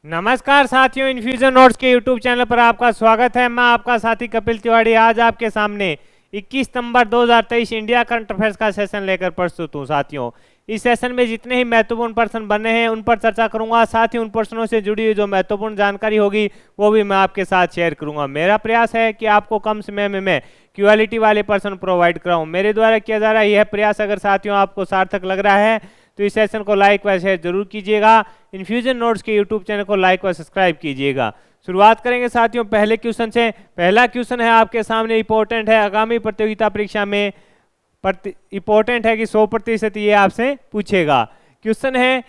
नमस्कार साथियों, infusion notes के यूट्यूब चैनल पर आपका स्वागत है। मैं आपका साथी कपिल तिवारी आज आपके सामने 21 सितंबर 2023 इंडिया करंट अफेयर्स का सेशन लेकर प्रस्तुत हूँ। साथियों, इस सेशन में जितने ही महत्वपूर्ण प्रश्न बने हैं उन पर चर्चा करूंगा। साथ ही उन प्रश्नों से जुड़ी हुई जो महत्वपूर्ण जानकारी होगी वो भी मैं आपके साथ शेयर करूंगा। मेरा प्रयास है कि आपको कम समय में मैं क्वालिटी वाले प्रश्न प्रोवाइड कराऊं। मेरे द्वारा किया जा रहा है यह प्रयास अगर साथियों आपको सार्थक लग रहा है तो इस सेशन को लाइक व शेयर जरूर कीजिएगा। इन्फ्यूजन नोट्स के यूट्यूब चैनल को लाइक व सब्सक्राइब कीजिएगा। शुरुआत करेंगे साथियों पहले क्वेश्चन से। पहला क्वेश्चन है आपके सामने, इंपॉर्टेंट है, आगामी प्रतियोगिता परीक्षा में इंपॉर्टेंट है कि 100% ये आपसे पूछेगा। क्वेश्चन है,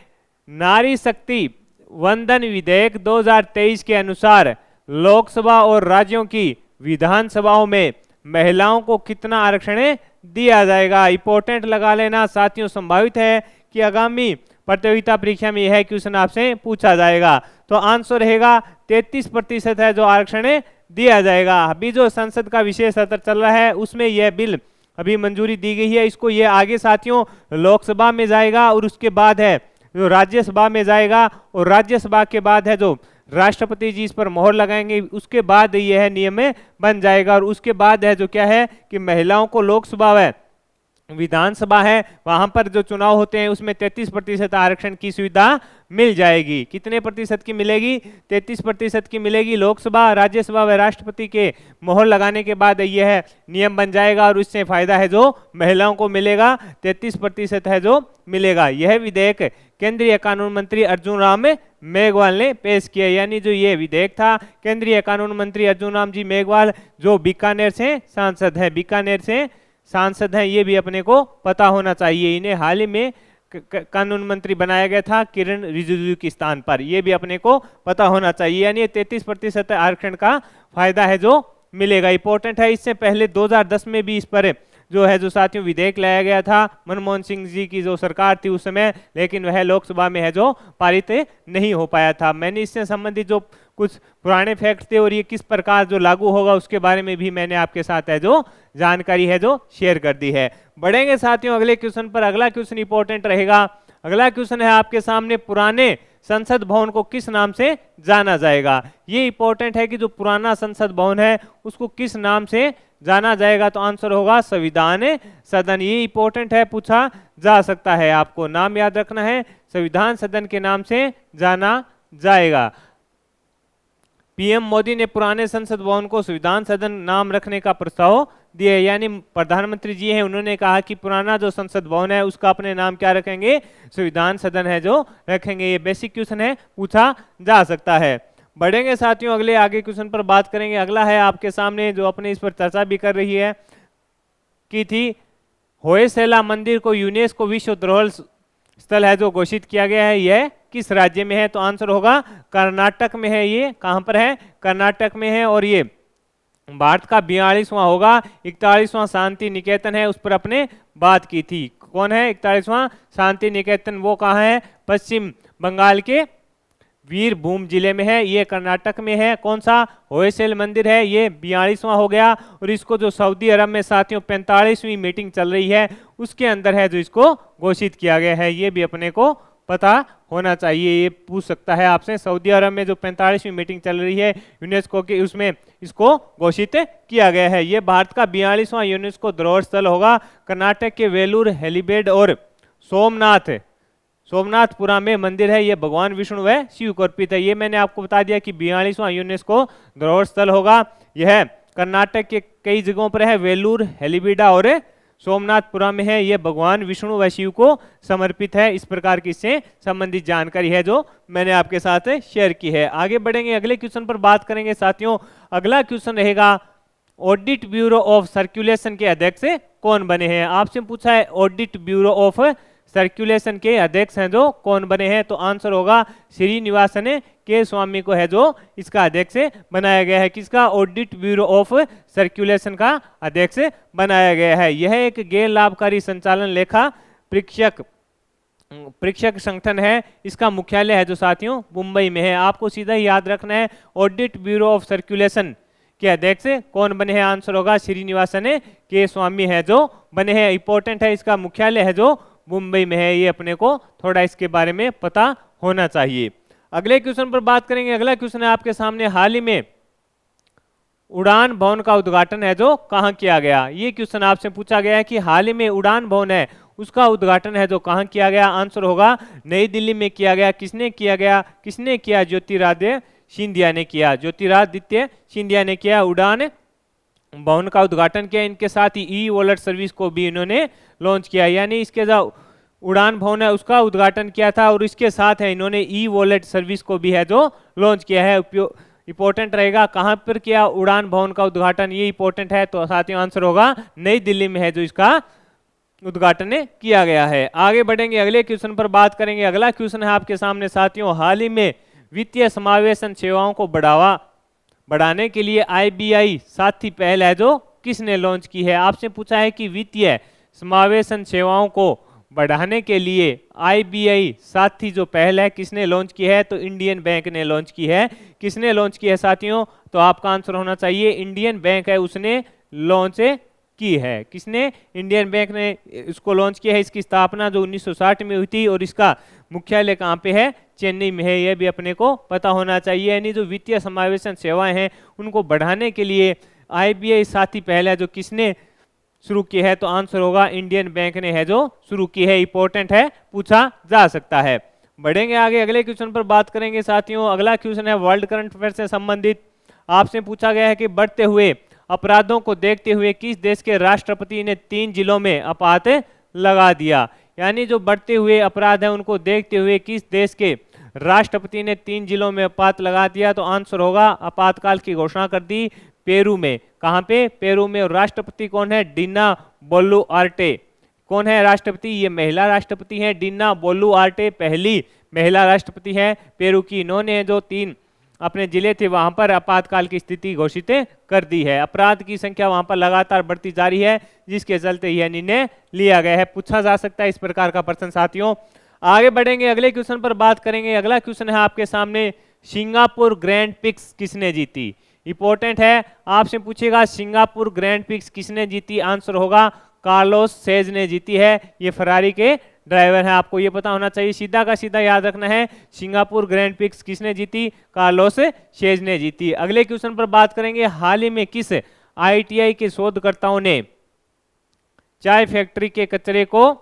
नारी शक्ति वंदन विधेयक 2023 के अनुसार लोकसभा और राज्यों की विधानसभाओं में महिलाओं को कितना आरक्षण दिया जाएगा। इंपॉर्टेंट लगा लेना साथियों, संभावित है कि आगामी प्रतियोगिता परीक्षा में यह क्वेश्चन आपसे पूछा जाएगा। तो आंसर रहेगा 33% है जो आरक्षण दिया जाएगा। अभी जो संसद का विशेष सत्र चल रहा है उसमें यह बिल अभी मंजूरी दी गई है। इसको ये आगे साथियों लोकसभा में जाएगा और उसके बाद है जो राज्यसभा में जाएगा, और राज्यसभा के बाद है जो राष्ट्रपति जी इस पर मोहर लगाएंगे। उसके बाद यह नियम बन जाएगा और उसके बाद है जो क्या है कि महिलाओं को लोकसभा है विधानसभा है वहां पर जो चुनाव होते हैं उसमें 33% आरक्षण की सुविधा मिल जाएगी। कितने प्रतिशत की मिलेगी? 33% की मिलेगी। लोकसभा, राज्यसभा व राष्ट्रपति के मोहर लगाने के बाद यह नियम बन जाएगा और इससे फायदा है जो महिलाओं को मिलेगा, 33% है जो मिलेगा। यह विधेयक केंद्रीय कानून मंत्री अर्जुन राम मेघवाल ने पेश किया। यानी जो ये विधेयक था, केंद्रीय कानून मंत्री अर्जुन राम जी मेघवाल जो बीकानेर से सांसद है, बीकानेर से सांसद हैं, ये भी अपने को पता होना चाहिए। इन्हें हाल ही में कानून मंत्री बनाया गया था किरण रिजिजू के स्थान पर, यह भी अपने को पता होना चाहिए। यानी 33% आरक्षण का फायदा है जो मिलेगा। इंपॉर्टेंट है। इससे पहले 2010 में भी इस पर जो है जो साथियों विधेयक लाया गया था मनमोहन सिंह जी की जो सरकार थी उस समय, लेकिन वह लोकसभा में है जो पारित नहीं हो पाया था। मैंने इससे संबंधित जो कुछ पुराने फैक्ट थे और ये किस प्रकार जो लागू होगा उसके बारे में भी मैंने आपके साथ है जो जानकारी है जो शेयर कर दी है। बढ़ेंगे साथियों अगले क्वेश्चन पर। अगला क्वेश्चन इंपॉर्टेंट रहेगा। अगला क्वेश्चन है आपके सामने, पुराने संसद भवन को किस नाम से जाना जाएगा। ये इंपॉर्टेंट है कि जो पुराना संसद भवन है उसको किस नाम से जाना जाएगा। तो आंसर होगा संविधान सदन। ये इंपॉर्टेंट है, पूछा जा सकता है, आपको नाम याद रखना है, संविधान सदन के नाम से जाना जाएगा। पीएम मोदी ने पुराने संसद भवन को संविधान सदन नाम रखने का प्रस्ताव दिया। यानी प्रधानमंत्री जी हैं, उन्होंने कहा कि पुराना जो संसद भवन है उसका अपने नाम क्या रखेंगे, संविधान सदन है जो रखेंगे। ये बेसिक क्वेश्चन है, पूछा जा सकता है। बढ़ेंगे साथियों अगले आगे क्वेश्चन पर बात करेंगे। अगला है आपके सामने जो अपने इस पर चर्चा भी कर रही है की थी, होयसला मंदिर को यूनेस्को विश्व धरोहर स्थल है जो घोषित किया गया है, यह किस राज्य में है। तो आंसर होगा कर्नाटक में है। ये कहां पर है? कर्नाटक में है। और ये भारत का 42वां होगा। 41वां शांति निकेतन है, उस पर अपने बात की थी। कौन है 41वां शांति निकेतन? वो कहाँ है? पश्चिम बंगाल के वीरभूम जिले में है। ये कर्नाटक में है। कौन सा? होयसल मंदिर है। ये 42वां हो गया। और इसको जो सऊदी अरब में साथियों 45वीं मीटिंग चल रही है उसके अंदर है जो इसको घोषित किया गया है। ये भी अपने को पता होना चाहिए। ये पूछ सकता है आपसे, सऊदी अरब में जो 45वीं मीटिंग चल रही है यूनेस्को की, उसमें इसको घोषित किया गया है। ये भारत का 42वां यूनेस्को धरोहर स्थल होगा। कर्नाटक के वेलूर हेलीपैड और सोमनाथपुरा में मंदिर है। ये भगवान विष्णु व शिव को अर्पित है। ये मैंने आपको बता दिया कि 42वां यूनेस्को धरोहर स्थल होगा। यह कर्नाटक के कई जगहों पर है, वेलूर, हेलीबीडा और सोमनाथपुरा में है। ये भगवान विष्णु व शिव को समर्पित है। इस प्रकार की इससे संबंधित जानकारी है जो मैंने आपके साथ शेयर की है। आगे बढ़ेंगे, अगले क्वेश्चन पर बात करेंगे साथियों। अगला क्वेश्चन रहेगा, ऑडिट ब्यूरो ऑफ सर्कुलेशन के अध्यक्ष कौन बने हैं। आपसे पूछा है ऑडिट ब्यूरो ऑफ सर्कुलेशन के अध्यक्ष हैं जो कौन बने हैं। तो आंसर होगा श्रीनिवासन के स्वामी को है जो इसका अध्यक्ष बनाया गया है। किसका? ऑडिट ब्यूरो ऑफ सर्कुलेशन का अध्यक्ष बनाया गया है। यह एक गैर लाभकारी संचालन लेखा परीक्षक संगठन है। इसका मुख्यालय है जो साथियों मुंबई में है। आपको सीधा ही याद रखना है ऑडिट ब्यूरो ऑफ सर्कुलेशन के अध्यक्ष कौन बने हैं। आंसर होगा श्रीनिवासन के स्वामी है जो बने हैं। इंपॉर्टेंट है, इसका मुख्यालय है जो मुंबई में है। ये अपने को थोड़ा इसके बारे में पता होना चाहिए। अगले क्वेश्चन पर बात करेंगे। अगला क्वेश्चन है आपके सामने, हाल ही में उड़ान भवन का उद्घाटन है जो कहाँ किया गया। ये क्वेश्चन आपसे पूछा गया है कि हाल ही में उड़ान भवन है उसका उद्घाटन है जो कहाँ किया गया। आंसर होगा नई दिल्ली में किया गया। किसने किया गया? किसने किया? ज्योतिरादित्य सिंधिया ने किया। ज्योतिरादित्य सिंधिया ने किया, उड़ान भवन का उद्घाटन किया। इनके साथ ही ई वॉलेट सर्विस को भी इन्होंने लॉन्च किया, यानी इसके जो उड़ान भवन है उसका उद्घाटन किया था और इसके साथ है इन्होंने ई वॉलेट सर्विस को भी है जो लॉन्च किया है। इंपॉर्टेंट रहेगा कहां पर किया उड़ान भवन का उद्घाटन, ये इंपॉर्टेंट है। तो साथियों आंसर होगा नई दिल्ली में है जो इसका उद्घाटन किया गया है। आगे बढ़ेंगे, अगले क्वेश्चन पर बात करेंगे। अगला क्वेश्चन है आपके सामने साथियों, हाल ही में वित्तीय समावेशन सेवाओं को बढ़ाने के लिए IBI साथी पहल है जो किसने लॉन्च की है। आपसे पूछा है कि वित्तीय समावेशन सेवाओं को बढ़ाने के लिए IBI साथी जो पहल है किसने लॉन्च की है। तो इंडियन बैंक ने लॉन्च की है। किसने लॉन्च की है साथियों? तो आपका आंसर होना चाहिए इंडियन बैंक है उसने लॉन्च की है। किसने? इंडियन बैंक ने इसको लॉन्च किया है। इसकी स्थापना जो 1960 में हुई थी और इसका मुख्यालय कहाँ पे है? चेन्नई में है। यह भी अपने को पता होना चाहिए। यानी जो वित्तीय समावेशन सेवाएं हैं उनको बढ़ाने के लिए IBI साथी पहल है जो किसने शुरू की है। तो आंसर होगा इंडियन बैंक ने है जो शुरू की है। इंपॉर्टेंट है, पूछा जा सकता है। बढ़ेंगे आगे, अगले क्वेश्चन पर बात करेंगे साथियों। अगला क्वेश्चन है वर्ल्ड करंट अफेयर से संबंधित। आपसे पूछा गया है कि बढ़ते हुए अपराधों को देखते हुए किस देश के राष्ट्रपति ने 3 जिलों में आपात लगा दिया। यानी जो बढ़ते हुए अपराध है उनको देखते हुए किस देश के राष्ट्रपति ने 3 जिलों में आपात लगा दिया। तो आंसर होगा आपातकाल की घोषणा कर दी पेरू में। कहां पे? पेरू में। और राष्ट्रपति कौन है? डिना बोलुआर्टे। कौन है राष्ट्रपति? ये महिला राष्ट्रपति है। डिना बोलुआर्टे पहली महिला राष्ट्रपति है पेरू की। इन्होंने जो 3 अपने जिले थे वहां पर आपातकाल की स्थिति घोषित कर दी है। अपराध की संख्या वहां पर लगातार बढ़ती जा रही है जिसके चलते यह निर्णय लिया गया है। पूछा जा सकता है इस प्रकार का प्रश्न साथियों। आगे बढ़ेंगे, अगले क्वेश्चन पर बात करेंगे। अगला क्वेश्चन है आपके सामने, सिंगापुर ग्रैंड पिक्स किसने जीती। इंपॉर्टेंट है, आपसे पूछेगा सिंगापुर ग्रैंड पिक्स किसने जीती। आंसर होगा कार्लोस सेज ने जीती है। ये फरारी के ड्राइवर है, आपको ये पता होना चाहिए। सीधा का सीधा याद रखना है, सिंगापुर ग्रैंड पिक्स किसने जीती? कार्लोस सेज ने जीती। अगले क्वेश्चन पर बात करेंगे, हाल ही में किस ITI के शोधकर्ताओं ने चाय फैक्ट्री के कचरे को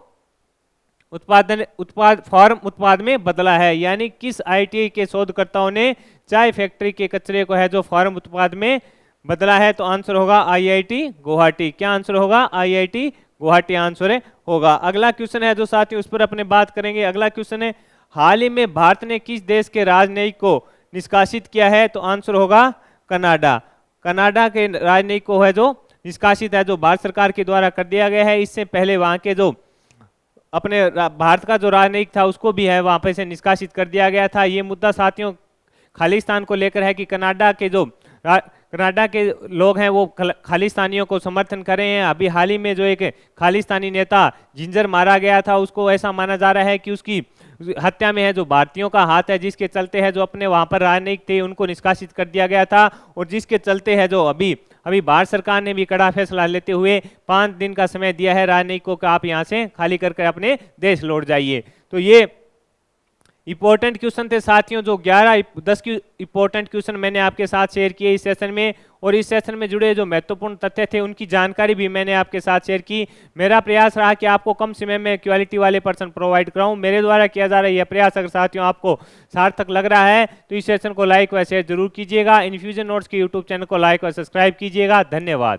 फार्म उत्पाद में बदला है। यानी किस ITI के शोधकर्ताओं ने चाय फैक्ट्री के कचरे को है जो फार्म उत्पाद में बदला है। तो आंसर होगा IIT गुवाहाटी। क्या आंसर होगा? IIT गुवाहाटी आंसर होगा। अगला क्वेश्चन है जो साथियों उस पर अपने बात करेंगे। अगला क्वेश्चन है, हाल ही में भारत ने किस देश के राजनयिक को निष्कासित किया है। तो आंसर होगा कनाडा। कनाडा के राजनयिक को है जो निष्कासित है जो भारत सरकार के द्वारा कर दिया गया है। इससे पहले वहां के जो अपने भारत का जो राजनयिक था उसको भी है वहां पे से निष्कासित कर दिया गया था। ये मुद्दा साथियों खालिस्तान को लेकर है कि कनाडा के लोग हैं वो खालिस्तानियों को समर्थन कर रहे हैं। अभी हाल ही में जो एक खालिस्तानी नेता जिंजर मारा गया था उसको ऐसा माना जा रहा है कि उसकी हत्या में है जो भारतीयों का हाथ है, जिसके चलते है जो अपने वहां पर राजनयिक थे उनको निष्कासित कर दिया गया था। और जिसके चलते है जो अभी भारत सरकार ने भी कड़ा फैसला लेते हुए 5 दिन का समय दिया है राजनयिकों को, आप यहाँ से खाली करके अपने देश लौट जाइए। तो ये इंपॉर्टेंट क्वेश्चन थे साथियों, जो 10 की इंपॉर्टेंट क्वेश्चन मैंने आपके साथ शेयर किए इस सेशन में। और इस सेशन में जुड़े जो महत्वपूर्ण तथ्य थे उनकी जानकारी भी मैंने आपके साथ शेयर की। मेरा प्रयास रहा कि आपको कम समय में क्वालिटी वाले पर्सन प्रोवाइड कराऊं। मेरे द्वारा किया जा रहा है यह प्रयास अगर साथियों आपको सार्थक लग रहा है तो इस सेशन को लाइक व शेयर जरूर कीजिएगा। इन्फ्यूजन नोट्स के यूट्यूब चैनल को लाइक व सब्सक्राइब कीजिएगा। धन्यवाद।